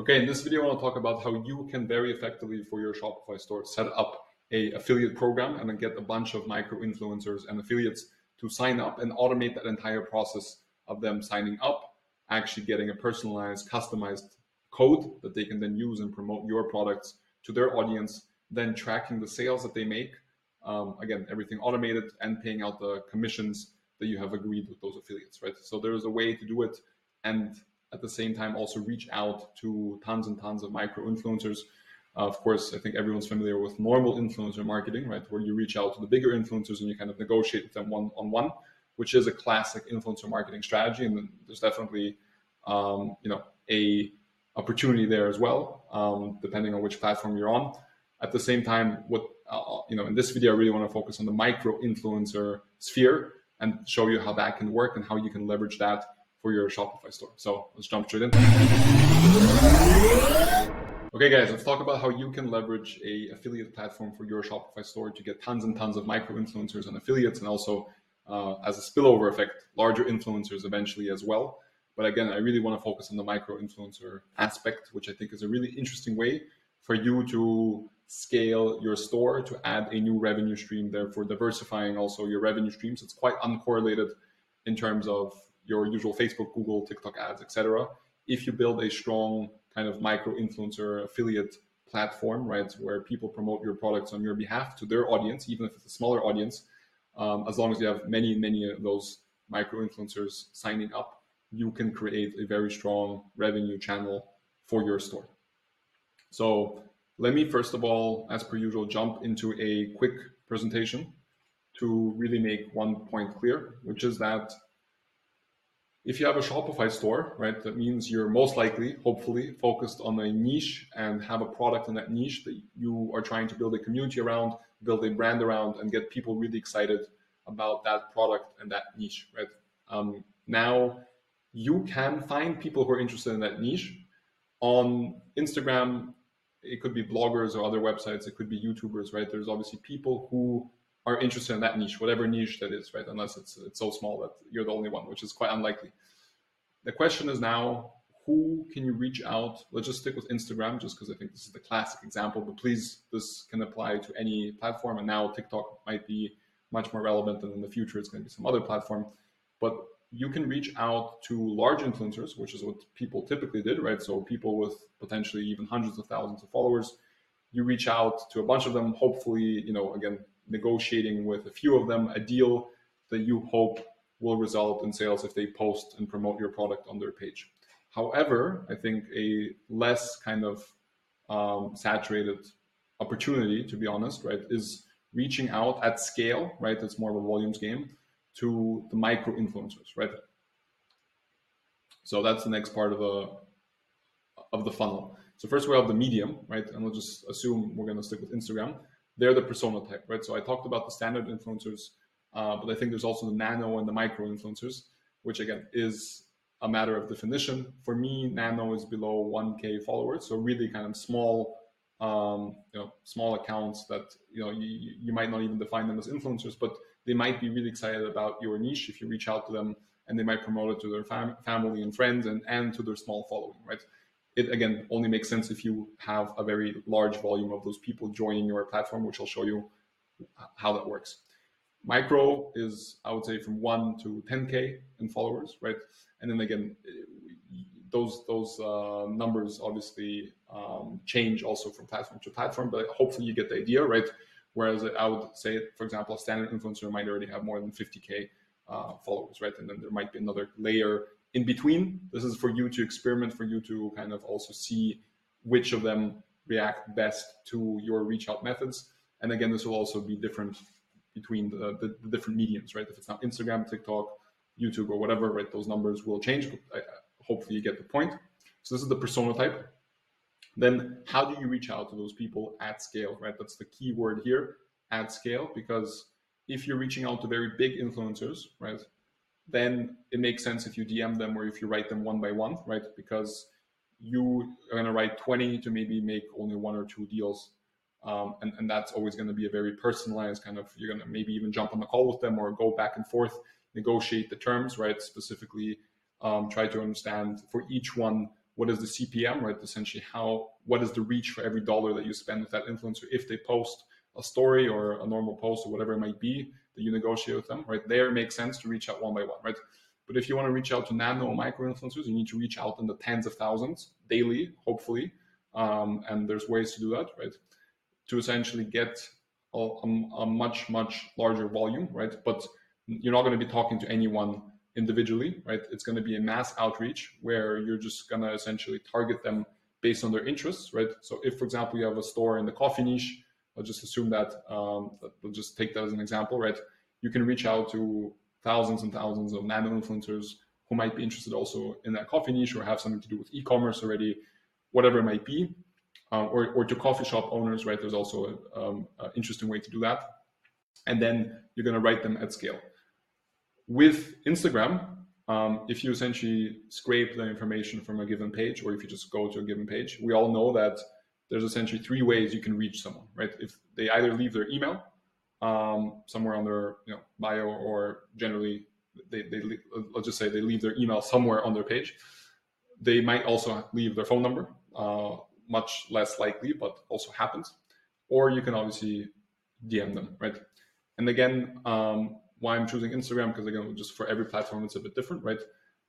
Okay, in this video, I want to talk about how you can very effectively for your Shopify store set up a affiliate program and then get a bunch of micro-influencers and affiliates to sign up and automate that entire process of them signing up, actually getting a personalized, customized code that they can then use and promote your products to their audience, then tracking the sales that they make. Again, everything automated and paying out the commissions that you have agreed with those affiliates, right? So there is a way to do it and at the same time also reach out to tons and tons of micro-influencers. Of course, I think everyone's familiar with normal influencer marketing, right? Where you reach out to the bigger influencers and you kind of negotiate with them one-on-one, which is a classic influencer marketing strategy. And there's definitely, a opportunity there as well, depending on which platform you're on. At the same time, in this video, I really want to focus on the micro-influencer sphere and show you how that can work and how you can leverage that for your Shopify store. So let's jump straight in. Okay, guys, let's talk about how you can leverage a affiliate platform for your Shopify store to get tons and tons of micro-influencers and affiliates, and also as a spillover effect, larger influencers eventually as well. But again, I really want to focus on the micro-influencer aspect, which I think is a really interesting way for you to scale your store, to add a new revenue stream, therefore diversifying also your revenue streams. It's quite uncorrelated in terms of your usual Facebook, Google, TikTok ads, etc. If you build a strong kind of micro-influencer affiliate platform, right, where people promote your products on your behalf to their audience, even if it's a smaller audience, as long as you have many of those micro-influencers signing up, you can create a very strong revenue channel for your store. So let me first of all, as per usual, jump into a quick presentation to really make one point clear, which is that if you have a Shopify store, right, that means you're most likely, hopefully, focused on a niche and have a product in that niche that you are trying to build a community around, build a brand around, and get people really excited about that product and that niche, right? Now, you can find people who are interested in that niche on Instagram. It could be bloggers or other websites. It could be YouTubers, right? There's obviously people who are interested in that niche, whatever niche that is, right? Unless it's so small that you're the only one, which is quite unlikely. The question is now, who can you reach out? Let's just stick with Instagram, just because I think this is the classic example, but please, this can apply to any platform. And now TikTok might be much more relevant, and in the future, it's going to be some other platform. But you can reach out to large influencers, which is what people typically did, right? So people with potentially even hundreds of thousands of followers, you reach out to a bunch of them, hopefully, again, negotiating with a few of them a deal that you hope will result in sales if they post and promote your product on their page. However, I think a less kind of saturated opportunity, to be honest, right, is reaching out at scale, right? It's more of a volumes game, to the micro influencers, right? So that's the next part of the funnel. So first we have the medium, right? And we'll just assume we're going to stick with Instagram. They're the persona type, right? So I talked about the standard influencers, but I think there's also the nano and the micro influencers, which again is a matter of definition. For me, nano is below 1K followers, so really kind of small, small accounts that you might not even define them as influencers, but they might be really excited about your niche if you reach out to them, and they might promote it to their family and friends and to their small following, right? It, again, only makes sense if you have a very large volume of those people joining your platform, which I'll show you how that works. Micro is, I would say, from 1 to 10K in followers, right? And then again, those numbers obviously change also from platform to platform, but hopefully you get the idea, right? Whereas I would say, for example, a standard influencer might already have more than 50K followers, right? And then there might be another layer in between. This is for you to experiment, for you to kind of also see which of them react best to your reach out methods. And again, this will also be different between the different mediums, right? If it's not Instagram, TikTok, YouTube, or whatever, right? Those numbers will change. But hopefully you get the point. So this is the persona type. Then how do you reach out to those people at scale, right? That's the key word here, at scale, because if you're reaching out to very big influencers, right, then it makes sense if you DM them or if you write them one by one, right? Because you are going to write 20 to maybe make only 1 or 2 deals. And that's always going to be a very personalized kind of, you're going to maybe even jump on the call with them or go back and forth, negotiate the terms, right? Specifically, try to understand for each one what is the CPM, right? Essentially, what is the reach for every dollar that you spend with that influencer if they post a story or a normal post or whatever it might be that you negotiate with them, right? There it makes sense to reach out one by one, right? But if you want to reach out to nano micro influencers, you need to reach out in the tens of thousands daily, hopefully. And there's ways to do that, right? To essentially get a much, much larger volume, right? But you're not going to be talking to anyone individually, right? It's going to be a mass outreach where you're just going to essentially target them based on their interests, right? So if, for example, you have a store in the coffee niche, I'll just assume that, we'll just take that as an example, right? You can reach out to thousands and thousands of nano influencers who might be interested also in that coffee niche or have something to do with e-commerce already, whatever it might be, or to coffee shop owners, right? There's also an interesting way to do that. And then you're going to write them at scale. With Instagram, if you essentially scrape the information from a given page, or if you just go to a given page, we all know that there's essentially three ways you can reach someone, right? If they either leave their email somewhere on their bio, or generally let's just say they leave their email somewhere on their page. They might also leave their phone number, much less likely, but also happens. Or you can obviously DM them, right? And again, why I'm choosing Instagram, because again, just for every platform, it's a bit different, right?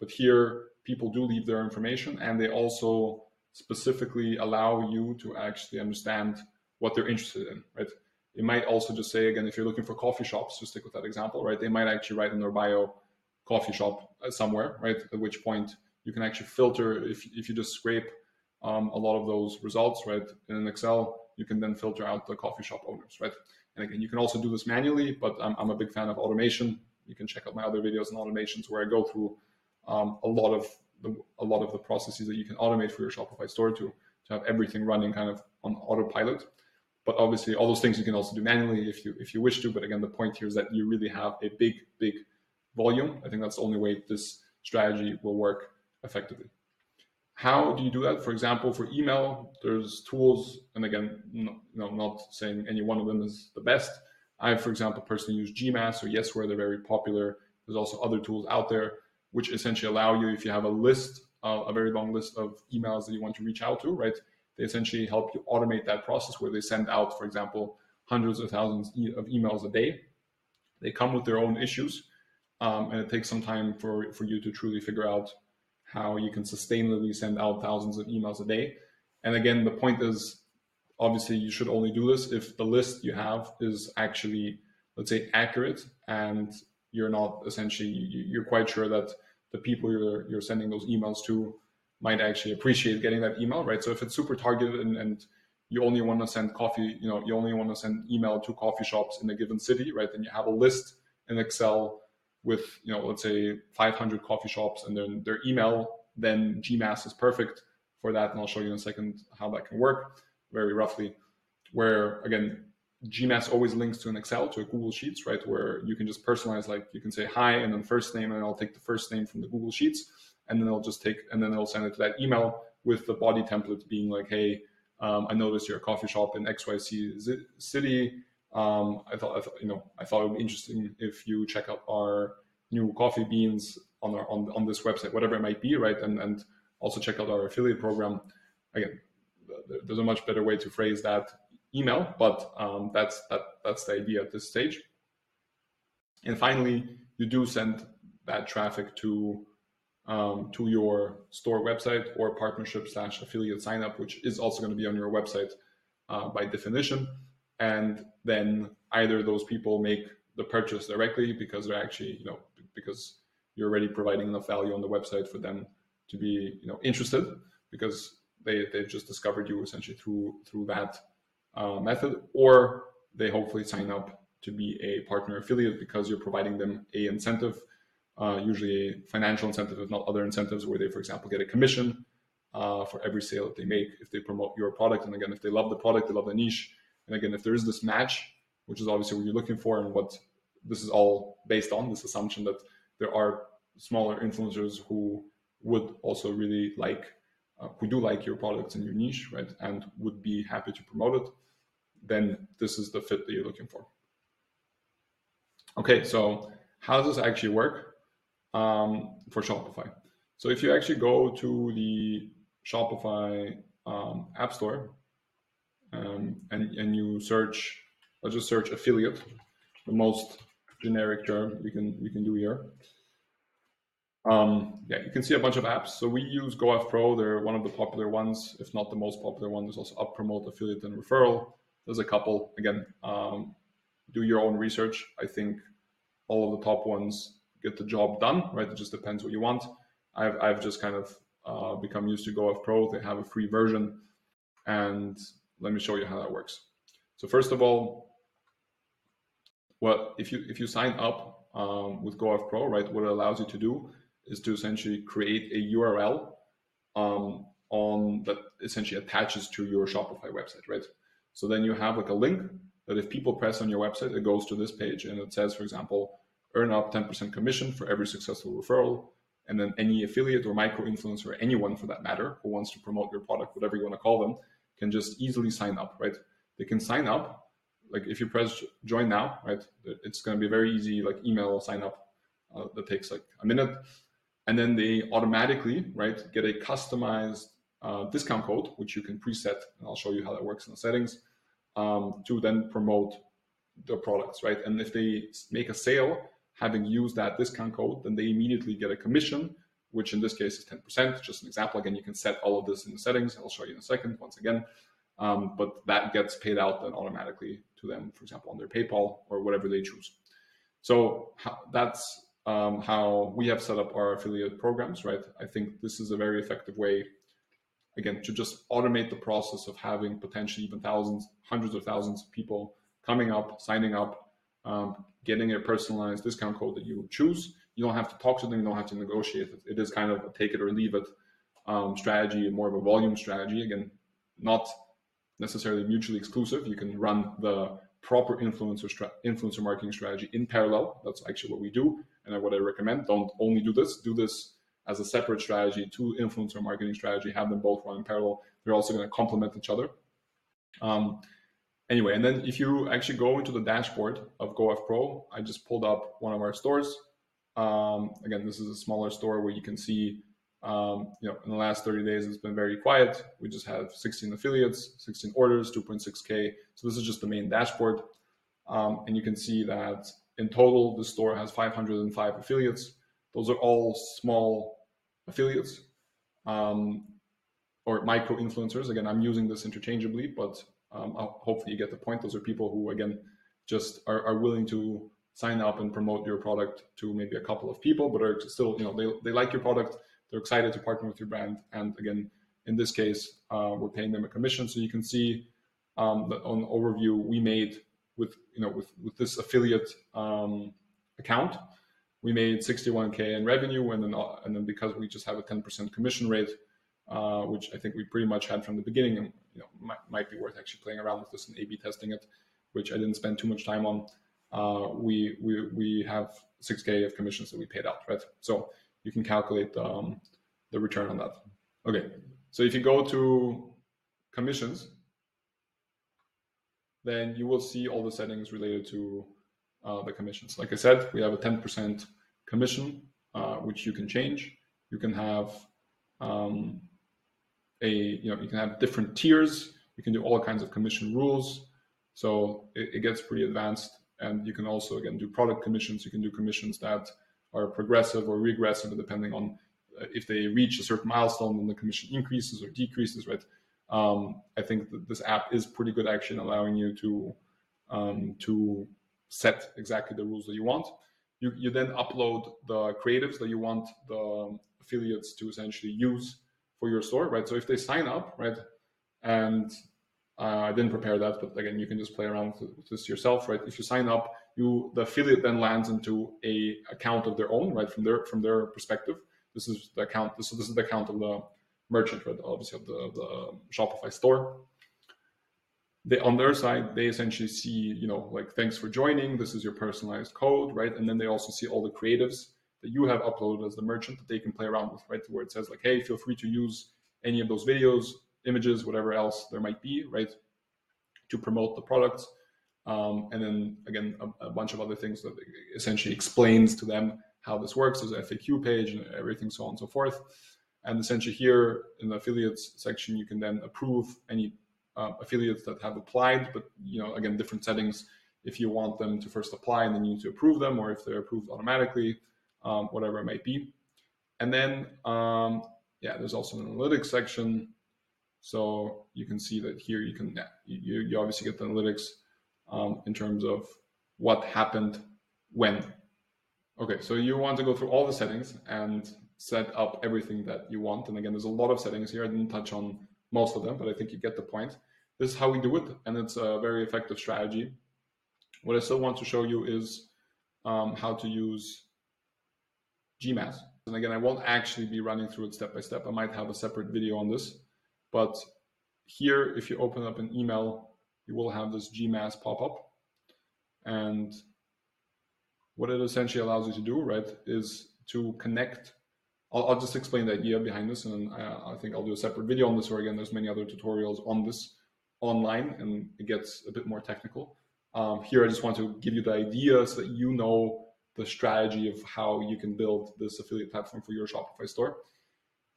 But here, people do leave their information, and they also specifically allow you to actually understand what they're interested in, right? It might also just say, again, if you're looking for coffee shops, to stick with that example, right? They might actually write in their bio coffee shop somewhere, right? At which point you can actually filter, if you just scrape a lot of those results, right? In an Excel, you can then filter out the coffee shop owners, right? And again, you can also do this manually, but I'm a big fan of automation. You can check out my other videos on automations where I go through a lot of the processes that you can automate for your Shopify store to have everything running kind of on autopilot. But obviously, all those things you can also do manually if you wish to. But again, the point here is that you really have a big volume. I think that's the only way this strategy will work effectively. How do you do that? For example, for email, there's tools, and again, not saying any one of them is the best. I, for example, personally use GMASS or Yesware. They're very popular. There's also other tools out there which essentially allow you, if you have a list, a very long list of emails that you want to reach out to, right? They essentially help you automate that process where they send out, for example, hundreds of thousands of emails a day. They come with their own issues, and it takes some time for you to truly figure out how you can sustainably send out thousands of emails a day. And again, the point is, obviously, you should only do this if the list you have is actually, let's say, accurate, and you're not essentially, you're quite sure that the people you're sending those emails to might actually appreciate getting that email, right? So if it's super targeted and you only want to send you only want to send email to coffee shops in a given city, right? Then you have a list in Excel with, let's say 500 coffee shops and then their email, then GMASS is perfect for that. And I'll show you in a second how that can work very roughly, where again, GMASS always links to an Excel, to a Google Sheets, right? Where you can just personalize, like you can say hi and then first name, and I'll take the first name from the Google Sheets, and then it'll send it to that email with the body template being like, hey, I noticed you're a coffee shop in XYZ city. I thought it would be interesting if you check out our new coffee beans on this website, whatever it might be, right? And also check out our affiliate program. Again, there's a much better way to phrase that email, but that's the idea at this stage. And finally, you do send that traffic to your store website or partnership/affiliate signup, which is also going to be on your website by definition. And then either those people make the purchase directly because they're actually, because you're already providing enough value on the website for them to be, interested, because they've just discovered you essentially through that method, or they hopefully sign up to be a partner affiliate because you're providing them a incentive, usually a financial incentive, if not other incentives, where they, for example, get a commission for every sale that they make if they promote your product. And again, if they love the product, they love the niche. And again, if there is this match, which is obviously what you're looking for, and what this is all based on, this assumption that there are smaller influencers who would also really who do like your products and your niche, right, and would be happy to promote it, then this is the fit that you're looking for. Okay, so how does this actually work for Shopify? So if you actually go to the Shopify App Store, and you search, let's just search affiliate, the most generic term you can do here. Yeah, you can see a bunch of apps. So we use GoAffPro. They're one of the popular ones, if not the most popular one. There's also UpPromote, Affiliate, and Referral. There's a couple. Again, do your own research. I think all of the top ones get the job done, right? It just depends what you want. I've just kind of become used to GoAffPro. They have a free version, and let me show you how that works. So first of all, if you sign up with GoAffPro, right, what it allows you to do is to essentially create a URL on that essentially attaches to your Shopify website, right? So then you have like a link that if people press on your website, it goes to this page, and it says, for example, earn up 10% commission for every successful referral. And then any affiliate or micro-influencer, or anyone for that matter, who wants to promote your product, whatever you want to call them, can just easily sign up, right? They can sign up, like if you press join now, right? It's going to be a very easy like email sign up that takes like a minute. And then they automatically, right, get a customized discount code, which you can preset, and I'll show you how that works in the settings, to then promote the products, right? And if they make a sale, having used that discount code, then they immediately get a commission, which in this case is 10%. Just an example. Again, you can set all of this in the settings. I'll show you in a second, once again. But that gets paid out then automatically to them, for example, on their PayPal or whatever they choose. So that's how we have set up our affiliate programs, right? I think this is a very effective way, again, to just automate the process of having potentially even thousands, hundreds of thousands of people coming up, signing up, getting a personalized discount code that you choose. You don't have to talk to them, you don't have to negotiate it. It is kind of a take it or leave it strategy, more of a volume strategy. Again, not necessarily mutually exclusive. You can run the proper influencer marketing strategy in parallel. That's actually what we do, and what I recommend. Don't only do this. Do this as a separate strategy to influencer marketing strategy. Have them both run in parallel. They're also going to complement each other. Anyway, and then if you actually go into the dashboard of GoAffPro, I just pulled up one of our stores. Again, this is a smaller store where you can see, in the last 30 days, it's been very quiet. We just have 16 affiliates, 16 orders, 2.6K. So this is just the main dashboard. And you can see that in total, the store has 505 affiliates. Those are all small affiliates or micro-influencers. Again, I'm using this interchangeably, but hopefully you get the point. Those are people who, again, just are willing to sign up and promote your product to maybe a couple of people, but are still, they like your product. They're excited to partner with your brand. And again, in this case, we're paying them a commission. So you can see on the overview we made with this affiliate account, we made 61K in revenue, and then because we just have a 10% commission rate, which I think we pretty much had from the beginning, and might be worth actually playing around with this and A/B testing it, which I didn't spend too much time on. We have 6K of commissions that we paid out, right? So you can calculate the return on that. Okay, so if you go to commissions, then you will see all the settings related to the commissions. Like I said, we have a 10% commission, which you can change. You can have you can have different tiers. You can do all kinds of commission rules. So it gets pretty advanced. And you can also, again, do product commissions. You can do commissions that are progressive or regressive, depending on if they reach a certain milestone, then the commission increases or decreases, right? I think that this app is pretty good actually in allowing you to set exactly the rules that you want. You then upload the creatives that you want the affiliates to essentially use for your store, right? So if they sign up, right, and I didn't prepare that, but again, you can just play around with this yourself, right? If you sign up, the affiliate then lands into a account of their own, right? From their perspective, this is the account. This is the account of the merchant, right? Obviously, of the Shopify store. On their side, they essentially see, like, thanks for joining. This is your personalized code, right? And then they also see all the creatives that you have uploaded as the merchant that they can play around with, right? Where it says like, hey, feel free to use any of those videos, images, whatever else there might be, right, to promote the products. And then again, a bunch of other things that essentially explains to them how this works. There's an FAQ page and everything, so on and so forth. And essentially here in the affiliates section, you can then approve any affiliates that have applied, but again, different settings. If you want them to first apply and then you need to approve them, or if they're approved automatically, whatever it might be. And then, there's also an analytics section. So you can see that here you can, you obviously get the analytics in terms of what happened when. Okay, so you want to go through all the settings and set up everything that you want. And again, there's a lot of settings here. I didn't touch on most of them, but I think you get the point. This is how we do it, and it's a very effective strategy. What I still want to show you is how to use GMASS. And again, I won't actually be running through it step by step. I might have a separate video on this. But here, if you open up an email, you will have this GMASS pop up. And what it essentially allows you to do, right, is to connect. I'll just explain the idea behind this, and I think I'll do a separate video on this, or again, there's many other tutorials on this online, and it gets a bit more technical. Here, I just want to give you the idea so that you know the strategy of how you can build this affiliate platform for your Shopify store.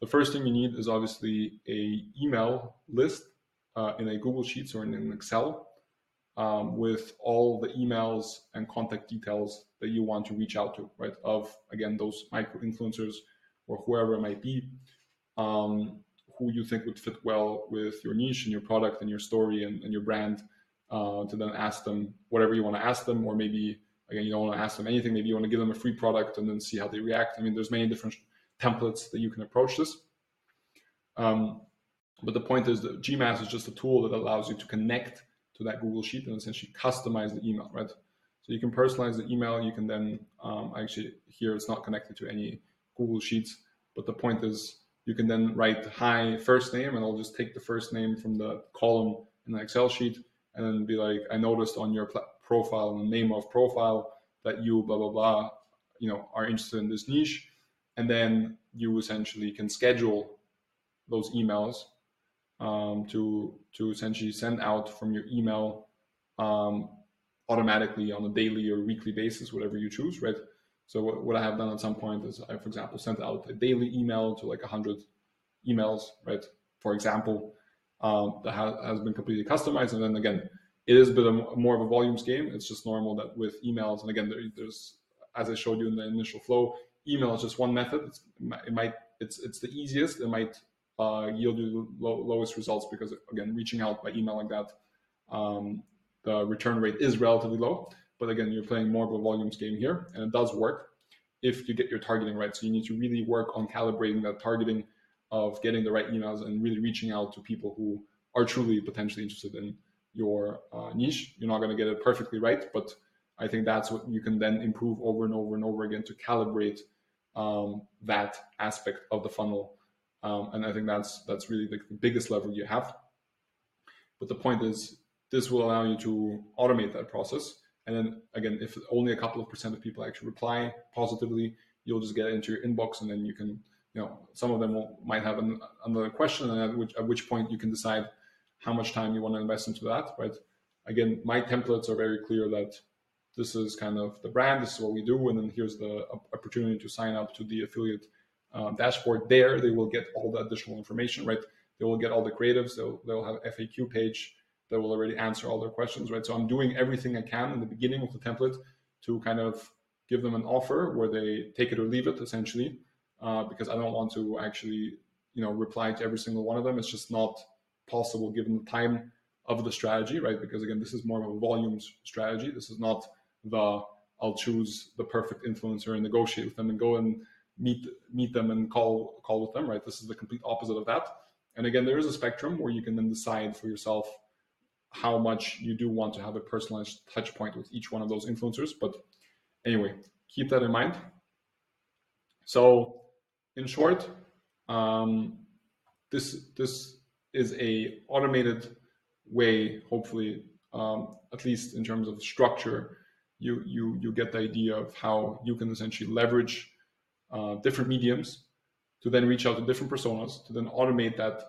The first thing you need is obviously a email list in a Google Sheets or in an Excel with all the emails and contact details that you want to reach out to, right? Of, again, those micro-influencers or whoever it might be, who you think would fit well with your niche and your product and your story and your brand, to then ask them whatever you want to ask them, or maybe, again, you don't want to ask them anything. Maybe you want to give them a free product and then see how they react. I mean, there's many different templates that you can approach this. But the point is that GMASS is just a tool that allows you to connect to that Google Sheet and essentially customize the email, right? So you can personalize the email. You can then actually, here it's not connected to any Google Sheets, but the point is you can then write hi first name, and I'll just take the first name from the column in the Excel sheet and then be like, I noticed on your profile and the name of profile that you blah, blah, blah, are interested in this niche. And then you essentially can schedule those emails to essentially send out from your email automatically on a daily or weekly basis, whatever you choose, right? So what I have done at some point is I, for example, sent out a daily email to like 100 emails, right? For example, that has been completely customized. And then again, it is a bit more of a volumes game. It's just normal that with emails, and again, there's, as I showed you in the initial flow, email is just one method. It's the easiest. It might yield you the lowest results because, again, reaching out by email like that, the return rate is relatively low. But again, you're playing more of a volumes game here, and it does work if you get your targeting right. So you need to really work on calibrating that targeting of getting the right emails and really reaching out to people who are truly potentially interested in your niche. You're not going to get it perfectly right, but I think that's what you can then improve over and over and over again to calibrate that aspect of the funnel. And I think that's really the biggest lever you have. But the point is, this will allow you to automate that process. And then again, if only a couple of % of people actually reply positively, you'll just get it into your inbox, and then you can, some of them might have another question, and at which point you can decide how much time you want to invest into that, right? Again, my templates are very clear that this is kind of the brand, this is what we do, and then here's the opportunity to sign up to the affiliate dashboard. There, they will get all the additional information, right? They will get all the creatives, they'll have an FAQ page that will already answer all their questions, right? So I'm doing everything I can in the beginning of the template to kind of give them an offer where they take it or leave it, essentially, because I don't want to actually, reply to every single one of them. It's just not possible given the time of the strategy, right? Because again, this is more of a volumes strategy. This is not I'll choose the perfect influencer and negotiate with them and go and meet them and call with them, right? This is the complete opposite of that. And again, there is a spectrum where you can then decide for yourself how much you do want to have a personalized touch point with each one of those influencers. But anyway, keep that in mind. So in short, this is a automated way, hopefully, at least in terms of structure, you get the idea of how you can essentially leverage different mediums to then reach out to different personas, to then automate that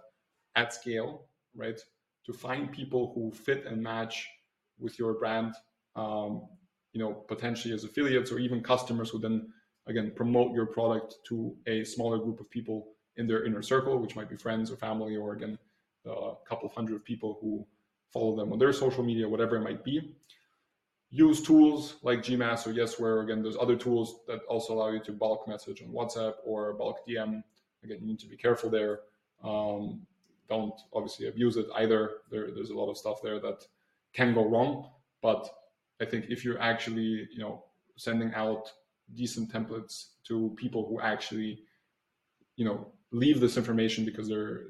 at scale, right? To find people who fit and match with your brand, potentially as affiliates or even customers who then, again, promote your product to a smaller group of people in their inner circle, which might be friends or family, or again, a couple of hundred of people who follow them on their social media, whatever it might be. Use tools like GMASS or Yes, where again, there's other tools that also allow you to bulk message on WhatsApp or bulk DM. Again, you need to be careful there. Don't obviously abuse it either. There's a lot of stuff there that can go wrong. But I think if you're actually, sending out decent templates to people who actually, leave this information because they're,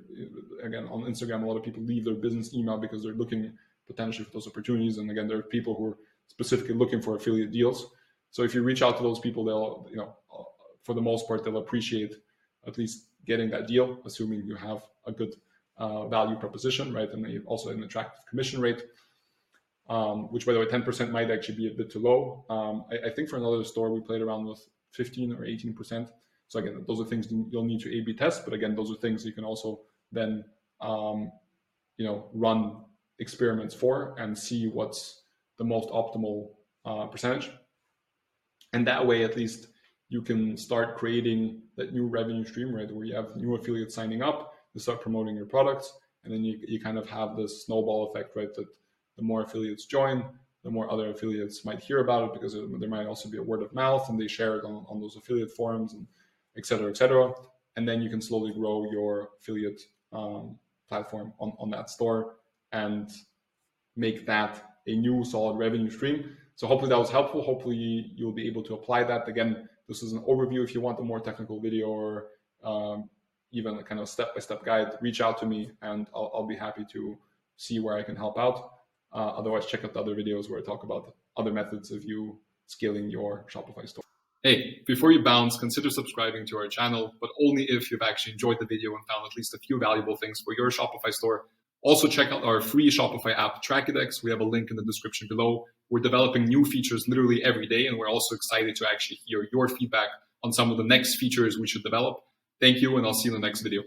again, on Instagram, a lot of people leave their business email because they're looking potentially for those opportunities. And again, there are people who are specifically looking for affiliate deals. So if you reach out to those people, they'll, for the most part, they'll appreciate at least getting that deal, assuming you have a good value proposition, right? And also an attractive commission rate, which, by the way, 10% might actually be a bit too low. I think for another store, we played around with 15 or 18%. So again, those are things you'll need to A/B test, but again, those are things you can also then, run experiments for and see what's the most optimal percentage. And that way, at least, you can start creating that new revenue stream, right? Where you have new affiliates signing up, you start promoting your products, and then you kind of have this snowball effect, right? That the more affiliates join, the more other affiliates might hear about it, because there might also be a word of mouth, and they share it on those affiliate forums, and et cetera, et cetera. And then you can slowly grow your affiliate platform on that store and make that a new solid revenue stream. So hopefully that was helpful. Hopefully you'll be able to apply that. Again, this is an overview. If you want a more technical video or even a kind of step-by-step guide, reach out to me and I'll be happy to see where I can help out. Otherwise, check out the other videos where I talk about other methods of you scaling your Shopify store. Hey, before you bounce, consider subscribing to our channel, but only if you've actually enjoyed the video and found at least a few valuable things for your Shopify store. Also, check out our free Shopify app, Trackidex. We have a link in the description below. We're developing new features literally every day, and we're also excited to actually hear your feedback on some of the next features we should develop. Thank you, and I'll see you in the next video.